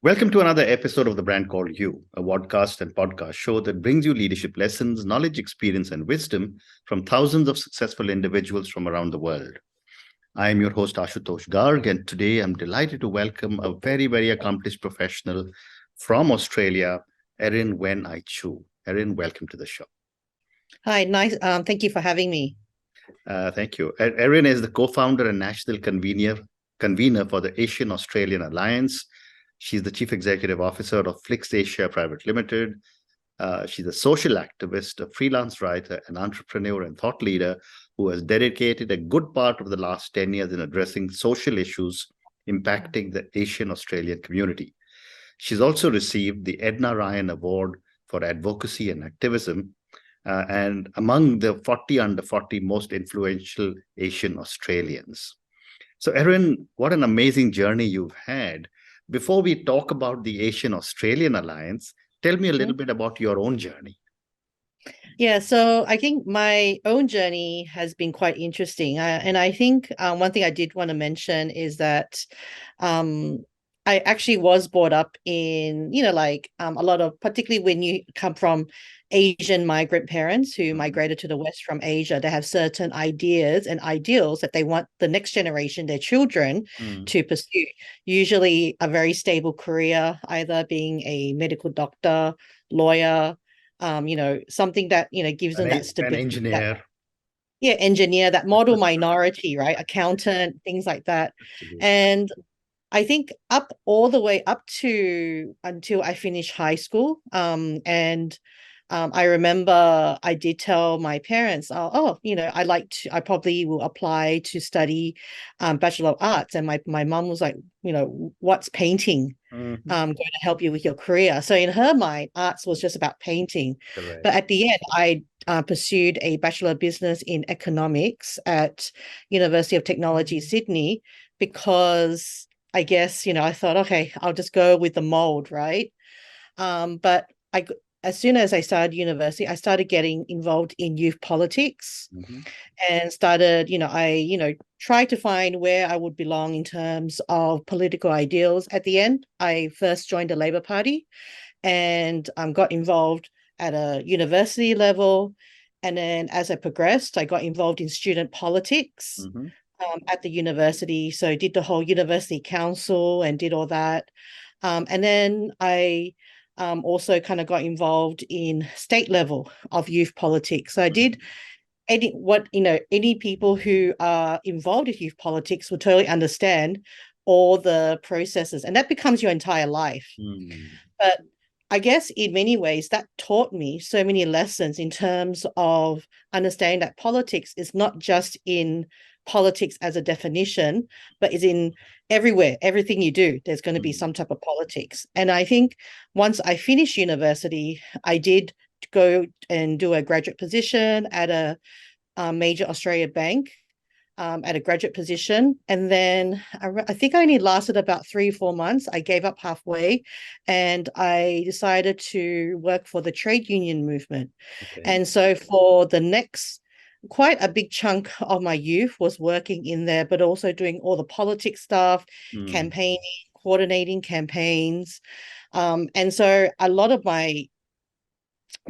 Welcome to another episode of The Brand Called You, a podcast and podcast show that brings you leadership lessons, knowledge, experience, and wisdom from thousands of successful individuals from around the world. I am your host, Ashutosh Garg, and today I'm delighted to welcome a very, very accomplished professional from Australia, Erin Wen. Erin, welcome to the show. Hi, nice. Thank you for having me. Thank you. Erin is the co-founder and national convener for the Asian Australian Alliance. She's the Chief Executive Officer of Flix Asia Private Limited. She's a social activist, a freelance writer, an entrepreneur, and thought leader who has dedicated a good part of the last 10 years in addressing social issues impacting the Asian Australian community. She's also received the Edna Ryan Award for Advocacy and Activism, and among the 40 under 40 most influential Asian Australians. So, Erin, what an amazing journey you've had. Before we talk about the Asian Australian Alliance, tell me a little bit about your own journey. Yeah, so I think my own journey has been quite interesting. And I think one thing I did want to mention is that I actually was brought up in, a lot of, particularly when you come from Asian migrant parents who migrated to the West from Asia, they have certain ideas and ideals that they want the next generation, their children, to pursue. Usually a very stable career, either being a medical doctor, lawyer, something that, gives them that stability. An engineer. Engineer, that model minority, right? Accountant, things like that. Absolutely. And I think all the way up to until I finished high school. I remember I did tell my parents, I probably will apply to study Bachelor of Arts. And my mom was like, what's painting? Going to help you with your career. So in her mind, arts was just about painting. Correct. But at the end, I pursued a Bachelor of Business in Economics at University of Technology, Sydney, because I guess, I thought, okay, I'll just go with the mold, right? But as soon as I started university, I started getting involved in youth politics and started, I tried to find where I would belong in terms of political ideals. At the end, I first joined the Labour Party and got involved at a university level. And then as I progressed, I got involved in student politics. At the university. So I did the whole university council and did all that. And then I also kind of got involved in state level of youth politics. So I did any people who are involved in youth politics will totally understand all the processes, and that becomes your entire life. But I guess in many ways that taught me so many lessons in terms of understanding that politics is not just in politics as a definition, but is in everywhere. Everything you do, there's going to be some type of politics. And I think once I finished university, I did go and do a graduate position at a major Australia bank, at a graduate position. And then I think I only lasted about 3-4 months. I gave up halfway and I decided to work for the trade union movement. Okay. And so for the next quite a big chunk of my youth was working in there, but also doing all the politics stuff, campaigning, coordinating campaigns. And so a lot of my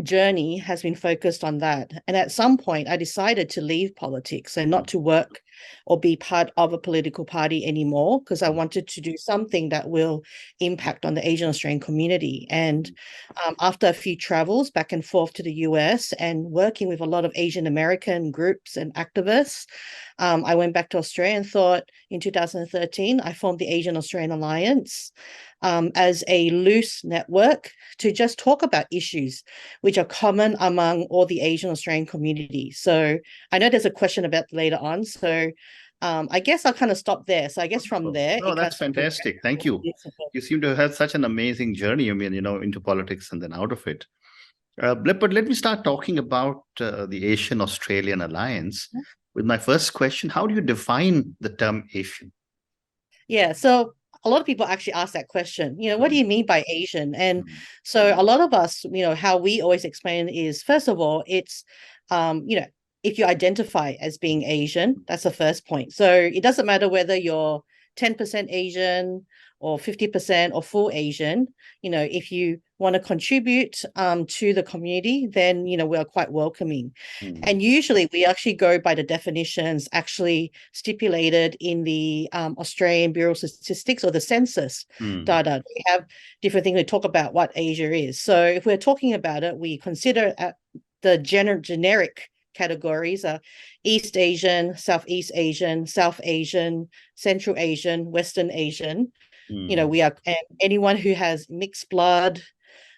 journey has been focused on that. And at some point, I decided to leave politics and not to work or be part of a political party anymore, because I wanted to do something that will impact on the Asian Australian community. And after a few travels back and forth to the US and working with a lot of Asian American groups and activists, I went back to Australia and thought in 2013, I formed the Asian Australian Alliance as a loose network to just talk about issues which are common among all the Asian Australian community. So I know there's a question about later on. So I guess I'll kind of stop there. So I guess from there. Oh, that's fantastic. Thank you. You seem to have had such an amazing journey, into politics and then out of it. But let me start talking about the Asian Australian Alliance with my first question. How do you define the term Asian? Yeah, so a lot of people actually ask that question, what do you mean by Asian? And so a lot of us, how we always explain is, first of all, it's, if you identify as being Asian, that's the first point. So it doesn't matter whether you're 10% Asian or 50% or full Asian, if you want to contribute to the community, then, we are quite welcoming. And usually we actually go by the definitions actually stipulated in the Australian Bureau of Statistics or the census data. We have different things to talk about what Asia is. So if we're talking about it, we consider the generic categories are East Asian, Southeast Asian, South Asian, Central Asian, Western Asian. We are anyone who has mixed blood,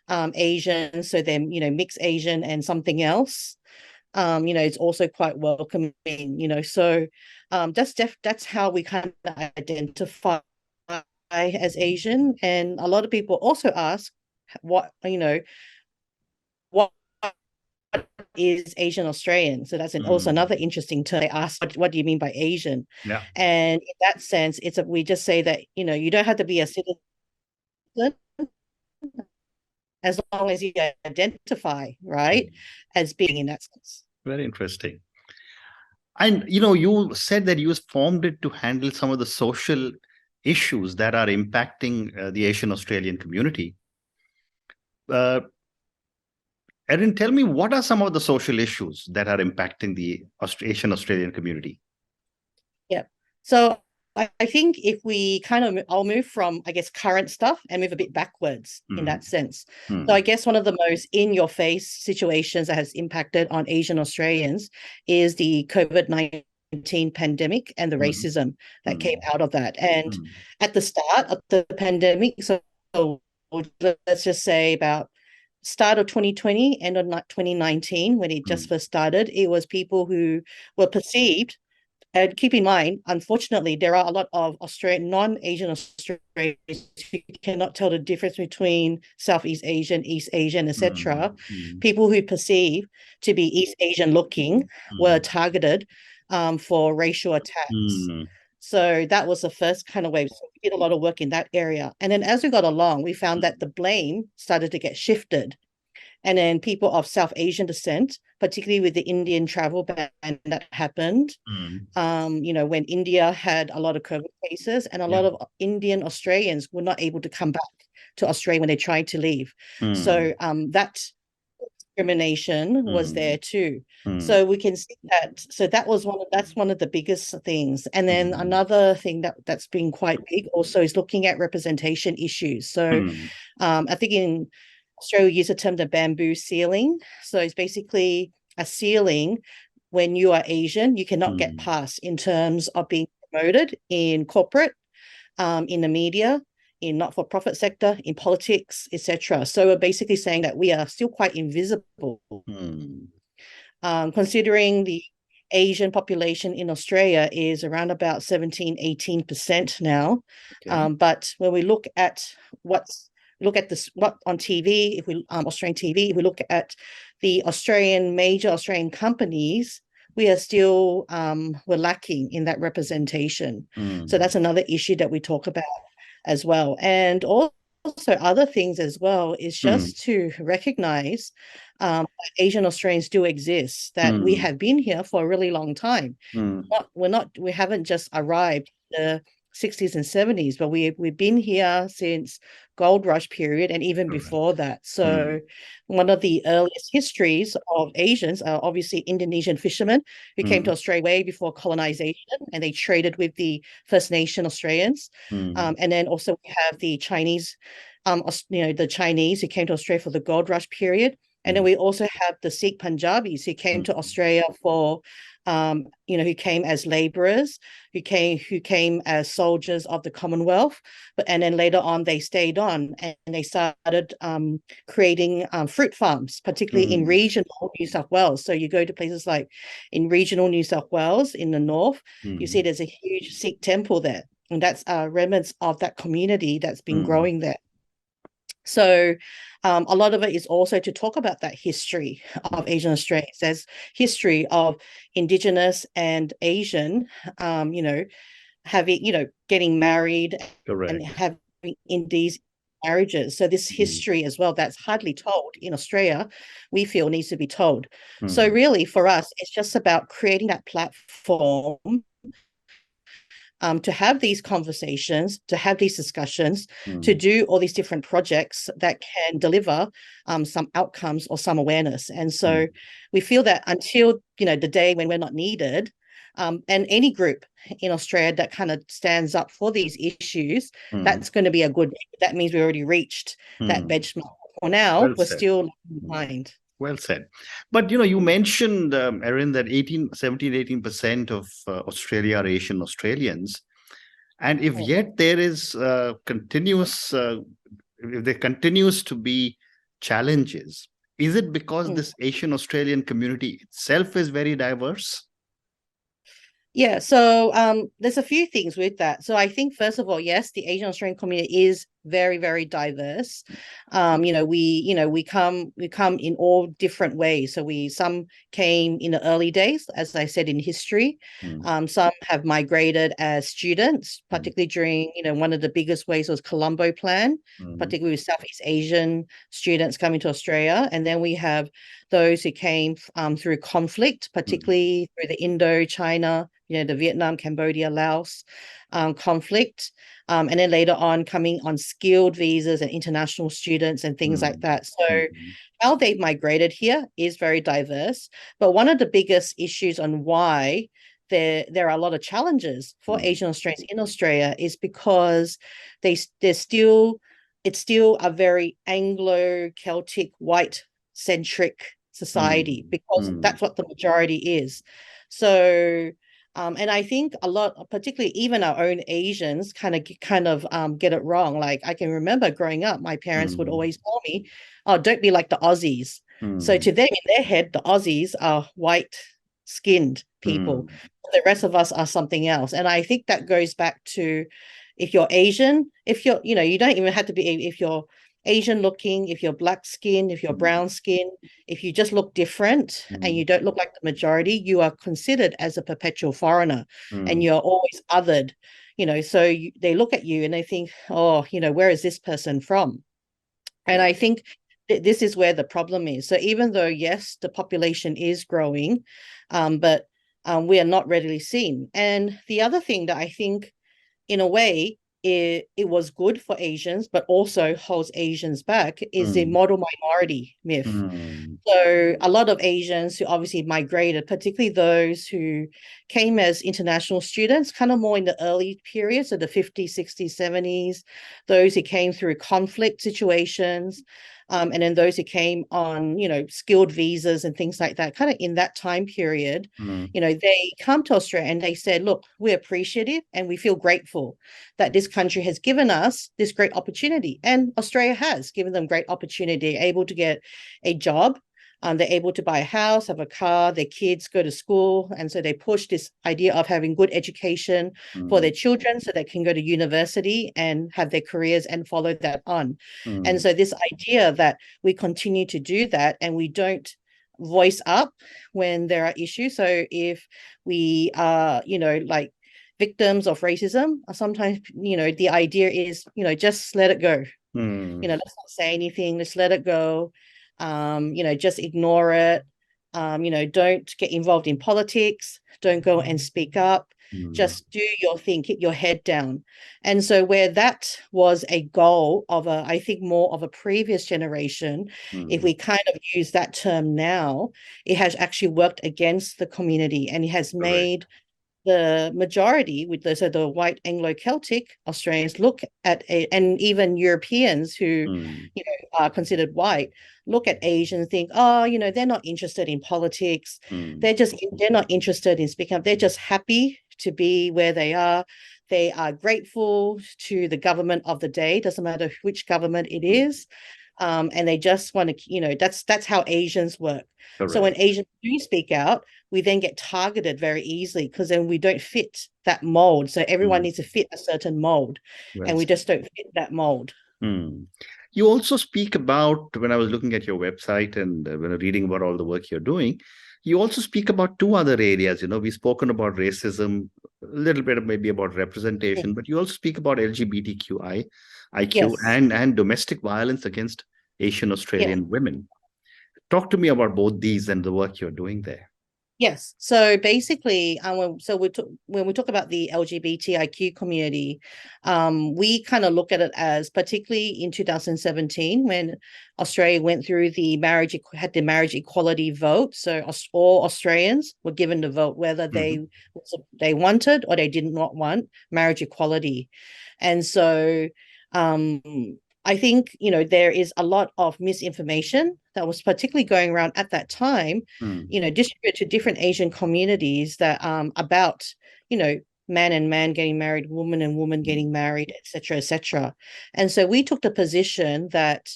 Asian, so then mixed Asian and something else. It's also quite welcoming. So that's how we kind of identify as Asian. And a lot of people also ask what is Asian Australian. So that's also another interesting term. They ask, what do you mean by Asian? Yeah. And in that sense, we just say that, you don't have to be a citizen as long as you identify, right, as being in that sense. Very interesting. And, you said that you formed it to handle some of the social issues that are impacting the Asian Australian community. Erin, tell me, what are some of the social issues that are impacting the Asian Australian community? Yeah. So I think if we I'll move from, I guess, current stuff and move a bit backwards in that sense. So I guess one of the most in-your-face situations that has impacted on Asian Australians is the COVID-19 pandemic and the racism that came out of that. And at the start of the pandemic, so let's just say about start of 2020, end of 2019, when it just first started, it was people who were perceived. And keep in mind, unfortunately, there are a lot of non-Asian Australians who cannot tell the difference between Southeast Asian, East Asian, etc. People who perceive to be East Asian looking were targeted for racial attacks. So that was the first kind of wave. So we did a lot of work in that area. And then as we got along, we found that the blame started to get shifted. And then people of South Asian descent, particularly with the Indian travel ban that happened, when India had a lot of COVID cases, and a lot of Indian Australians were not able to come back to Australia when they tried to leave. So that discrimination was there too. So we can see that. So that's one of the biggest things. And then another thing that's been quite big also is looking at representation issues. So I think in Australia we use the term the bamboo ceiling. So it's basically a ceiling. When you are Asian, you cannot get past in terms of being promoted in corporate, in the media, in not-for-profit sector, in politics, etc. So we're basically saying that we are still quite invisible. Considering the Asian population in Australia is around about 17-18% now. Okay. But when we look at what on TV, if we Australian TV, if we look at the major Australian companies, we are still we're lacking in that representation. So that's another issue that we talk about as well. And also other things as well is just to recognize Asian Australians do exist, that we have been here for a really long time. We haven't just arrived in the 60s and 70s, but we've been here since gold rush period and even before that. So one of the earliest histories of Asians are obviously Indonesian fishermen who came to Australia way before colonization, and they traded with the First Nation Australians. And then also we have the Chinese, the Chinese who came to Australia for the gold rush period. And then we also have the Sikh Punjabis who came to Australia for who came as laborers, who came as soldiers of the Commonwealth, and then later on they stayed on and they started creating fruit farms, particularly in regional New South Wales. So you go to places like in regional New South Wales in the north, you see there's a huge Sikh temple there, and that's remnants of that community that's been growing there. So a lot of it is also to talk about that history of Asian Australians. There's history of Indigenous and Asian, having, getting married and having in these marriages. So this history as well, that's hardly told in Australia, we feel needs to be told. So really for us, it's just about creating that platform to have these conversations, to have these discussions, to Mm, do all these different projects that can deliver some outcomes or some awareness. And so mm, we feel that until, the day when we're not needed, and any group in Australia that kind of stands up for these issues, mm, that's going to be a good, that means we already reached that mm. benchmark. For now, Well we're said. still Mm. behind. Well said. But you mentioned, Erin, that 18% of Australia are Asian Australians. And if Mm, yet there is if there continues to be challenges, is it because mm. this Asian Australian community itself is very diverse? Yeah, so there's a few things with that. So I think first of all, yes, the Asian Australian community is very, very diverse. We come in all different ways. So some came in the early days, as I said, in history. Mm, Some have migrated as students, mm, particularly during, one of the biggest ways was Colombo Plan, mm, particularly with Southeast Asian students coming to Australia. And then we have those who came through conflict, mm, particularly through the Indo-China, the Vietnam, Cambodia, Laos conflict. And then later on, coming on skilled visas and international students and things like mm, that. So mm, how they've migrated here is very diverse. But one of the biggest issues on why there are a lot of challenges for mm, Asian Australians in Australia is because they're still it's still a very Anglo-Celtic white-centric society mm, because mm, that's what the majority is. So and I think a lot, particularly even our own Asians, kind of get it wrong. Like I can remember growing up, my parents would mm, always tell me, "Oh, don't be like the Aussies." So mm, to them, in their head, the Aussies are white-skinned people. mm, The rest of us are something else. And I think that goes back to if you're Asian, if you're, you don't even have to be, if you're Asian looking, if you're black skin, if you're mm, brown skin, if you just look different and mm, you don't look like the majority, you are considered as a perpetual foreigner and mm, you're always othered, so they look at you and they think, oh, where is this person from? And right. I think this is where the problem is. So even though, yes, the population is growing, but we are not readily seen. And the other thing that I think, in a way, it was good for Asians, but also holds Asians back is the Mm, model minority myth. mm, So a lot of Asians who obviously migrated, particularly those who came as international students, kind of more in the early periods of the 50s, 60s, 70s, those who came through conflict situations, and then those who came on, skilled visas and things like that, kind of in that time period, mm, they come to Australia and they said, look, we're appreciative and we feel grateful that this country has given us this great opportunity. And Australia has given them great opportunity, able to get a job. They're able to buy a house, have a car, their kids go to school. And so they push this idea of having good education for mm, their children so they can go to university and have their careers and follow that on. And mm, so this idea that we continue to do that and we don't voice up when there are issues. So if we are, like victims of racism, sometimes, the idea is, just let it go. mm, Let's not say anything, let's let it go. Just ignore it. Don't get involved in politics, don't go and speak up, mm, just do your thing, keep your head down. And so where that was a goal of I think more of a previous generation, if mm. we kind of use that term now, it has actually worked against the community and it has Correct. made the majority with the white Anglo-Celtic Australians look at and even Europeans who Mm, are considered white look at Asians, think, oh, they're not interested in politics, mm, they're not interested in speaking up, they're just happy to be where they are. They are grateful to the government of the day, doesn't matter which government it mm. is. And they just want to, that's how Asians work. So when Correct. Asians do speak out, we then get targeted very easily because then we don't fit that mold. So everyone Mm, needs to fit a certain mold, well and we said. just don't fit that mold. Mm. You also speak about, when I was looking at your website and when reading about all the work you're doing, you also speak about two other areas. We've spoken about racism, a little bit maybe about representation, but you also speak about LGBTQI, IQ, Yes. and domestic violence against Asian Yeah. Australian women. Talk to me about both these and the work you're doing there. Yes. So basically, when we talk about the LGBTIQ community, we kind of look at it as, particularly in 2017, when Australia went through had the marriage equality vote. So all Australians were given the vote whether Mhm. they wanted or they did not want marriage equality, and so um, I think, there is a lot of misinformation that was particularly going around at that time, Mm. distributed to different Asian communities that about, you know, man and man getting married, woman and woman Mm. getting married, etc., etc. And so we took the position that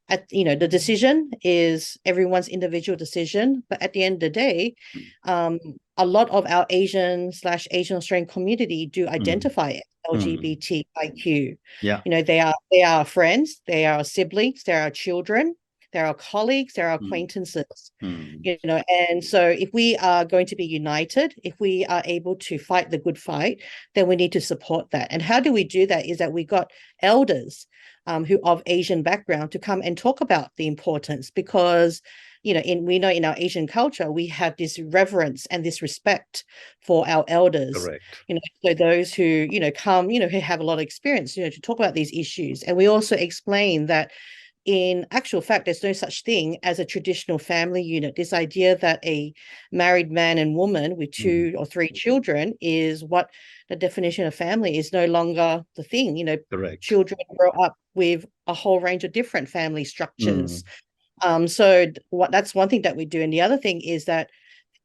the decision is everyone's individual decision, but at the end of the day, um, a lot of our Asian Australian community do Mm. identify as Mm. LGBTIQ. Yeah. They are friends, they are siblings, they are children, they're our colleagues, they're our Mm. acquaintances, Mm. and so if we are going to be united, if we are able to fight the good fight, then we need to support that. And how do we do that is that we got elders who of Asian background to come and talk about the importance, because we know in our Asian culture we have this reverence and this respect for our elders, Correct. so those who come, who have a lot of experience, to talk about these issues. And we also explain that in actual fact, there's no such thing as a traditional family unit. This idea that a married man and woman with Mm. 2 or 3 children is what the definition of family is no longer the thing. Correct. Children grow up with a whole range of different family Mm. structures. So that's one thing that we do. And the other thing is that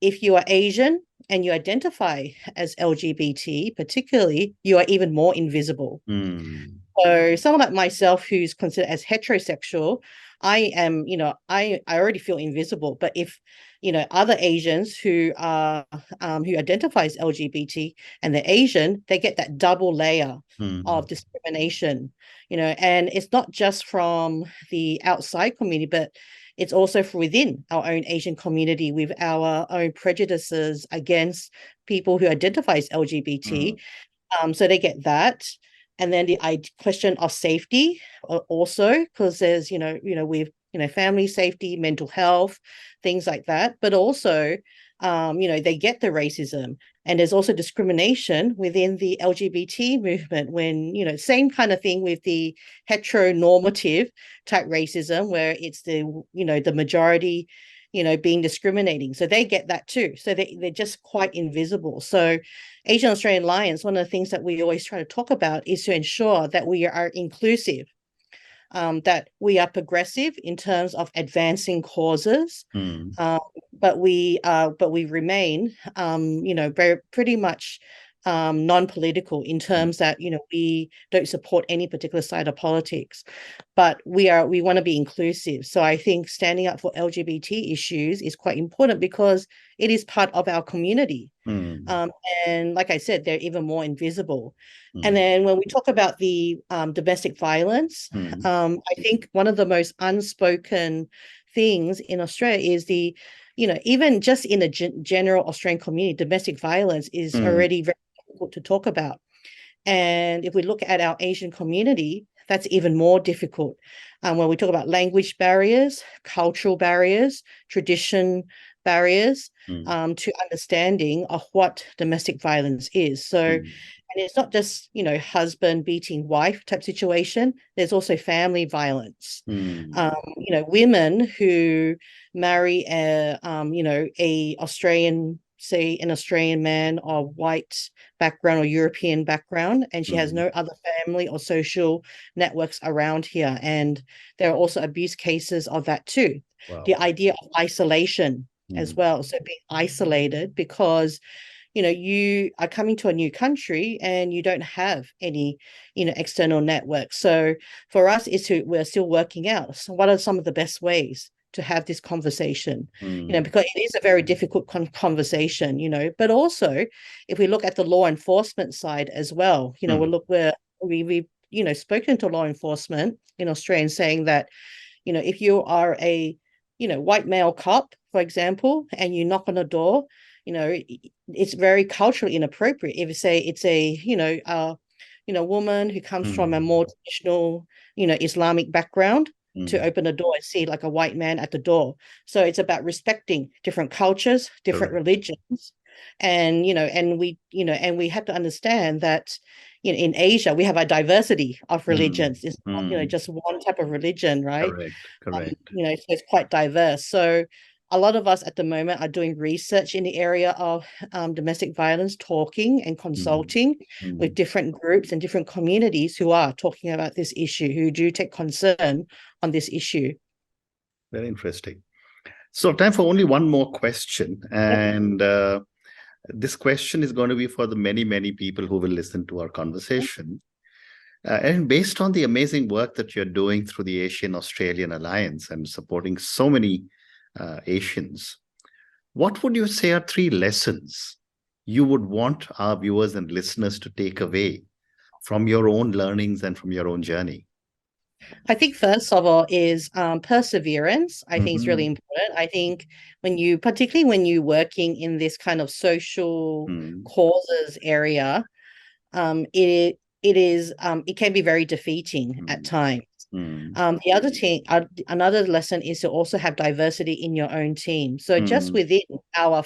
if you are Asian and you identify as LGBT, particularly, you are even more invisible. Mm. So someone like myself who's considered as heterosexual, I am, I already feel invisible. But if, other Asians who identify as LGBT and they're Asian, they get that double layer Mm. of discrimination, and it's not just from the outside community, but it's also from within our own Asian community with our own prejudices against people who identify as Mm. LGBT. So they get that. And then the question of safety also, because there's, with, family safety, mental health, things like that. But also, they get the racism. And there's also discrimination within the LGBT movement when, same kind of thing with the heteronormative type racism, where it's the majority, being discriminating. So they get that too. So they're just quite invisible. So Asian Australian Alliance, one of the things that we always try to talk about is to ensure that we are inclusive, that we are progressive in terms of advancing causes, Mm. um, but we remain, very pretty much non-political in Mm. terms that we don't support any particular side of politics, but we want to be inclusive. So I think standing up for LGBT issues is quite important because it is part of our community. Mm. Um, and like I said, they're even more invisible. And Mm. then when we talk about the domestic violence, Mm. I think one of the most unspoken things in Australia is even just in the general Australian community, domestic violence is Mm. already very difficult to talk about. And if we look at our Asian community, that's even more difficult. When we talk about language barriers, cultural barriers, tradition barriers, Mm. to understanding of what domestic violence is. So, Mm. and it's not just, husband beating wife type situation. There's also family violence. Mm. Women who marry a Australian, say an Australian man of white background or European background, and she has Mm. no other family or social networks around here. And there are also abuse cases of that too. The Wow. idea of isolation as Mm. well. So being isolated because you are coming to a new country and you don't have any external networks. So for us we're still working out, so what are some of the best ways to have this conversation, Mm. because it is a very difficult conversation, but also if we look at the law enforcement side as well, Mm. we've spoken to law enforcement in Australia saying that if you are a white male cop, for example, and you knock on a door, it's very culturally inappropriate. If you say it's a woman who comes from a Mm. more traditional Islamic background, to open a door and see like a white man at the door. So it's about respecting different cultures, different Correct. religions. And and we have to understand that in Asia we have a diversity of religions. It's not just one type of religion, right? Correct. Correct. So it's quite diverse. So a lot of us at the moment are doing research in the area of domestic violence, talking and consulting with different groups and different communities who are talking about this issue, who do take concern on this issue. Very interesting. So time for only one more question. And this question is going to be for the many, many people who will listen to our conversation. And based on the amazing work that you're doing through the Asian-Australian Alliance and supporting so many Asians, what would you say are 3 lessons you would want our viewers and listeners to take away from your own learnings and from your own journey? I think first of all is perseverance. I think is really important. I think particularly when you're working in this kind of social causes area, it can be very defeating at times. The other thing, another lesson is to also have diversity in your own team. So just within our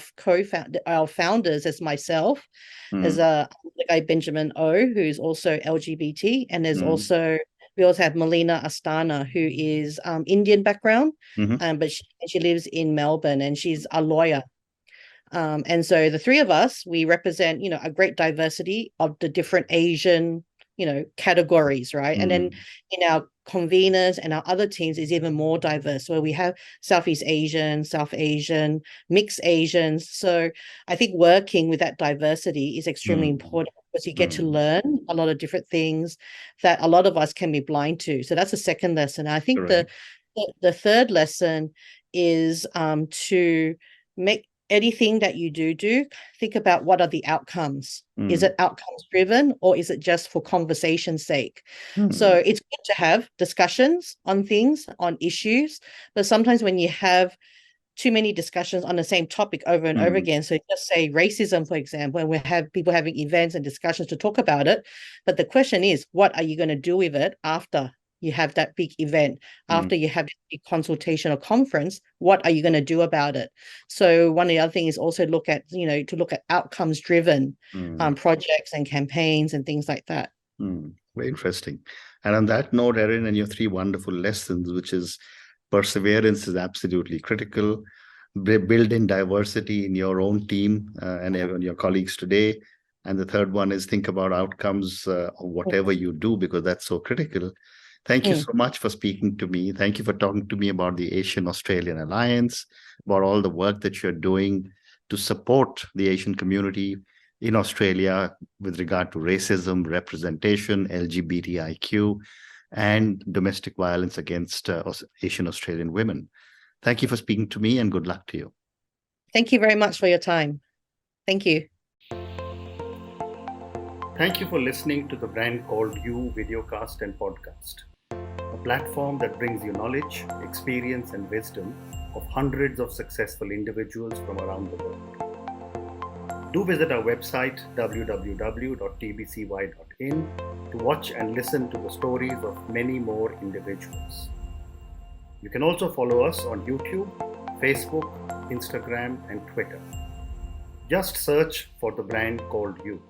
founders, as myself, as the guy Benjamin O, who's also LGBT, and there's also we also have Melina Astana, who is Indian background, but she lives in Melbourne and she's a lawyer. And so the 3 of us, we represent, a great diversity of the different Asian, categories, right? And then in our conveners and our other teams is even more diverse, where we have Southeast Asian, South Asian, mixed Asians. So I think working with that diversity is extremely important because you get to learn a lot of different things that a lot of us can be blind to. So that's the second lesson. I think the third lesson is to make anything that you do, think about what are the outcomes. Is it outcomes driven or is it just for conversation's sake? So it's good to have discussions on things, on issues, but sometimes when you have too many discussions on the same topic over and over again, so just say racism, for example, and we have people having events and discussions to talk about it, but the question is, what are you going to do with it after you have that big event, after you have a big consultation or conference? What are you going to do about it? So one of the other things is also look at outcomes driven projects and campaigns and things like that. Very interesting. And on that note, Erin, and your 3 wonderful lessons, which is perseverance is absolutely critical, build in diversity in your own team and your colleagues today. And the third one is think about outcomes of whatever you do, because that's so critical. Thank you so much for speaking to me. Thank you for talking to me about the Asian-Australian Alliance, about all the work that you're doing to support the Asian community in Australia with regard to racism, representation, LGBTIQ, and domestic violence against Asian-Australian women. Thank you for speaking to me and good luck to you. Thank you very much for your time. Thank you. Thank you for listening to the Brand Called You videocast and podcast, a platform that brings you knowledge, experience, and wisdom of hundreds of successful individuals from around the world. Do visit our website www.tbcy.in to watch and listen to the stories of many more individuals. You can also follow us on YouTube, Facebook, Instagram, and Twitter. Just search for the Brand Called You.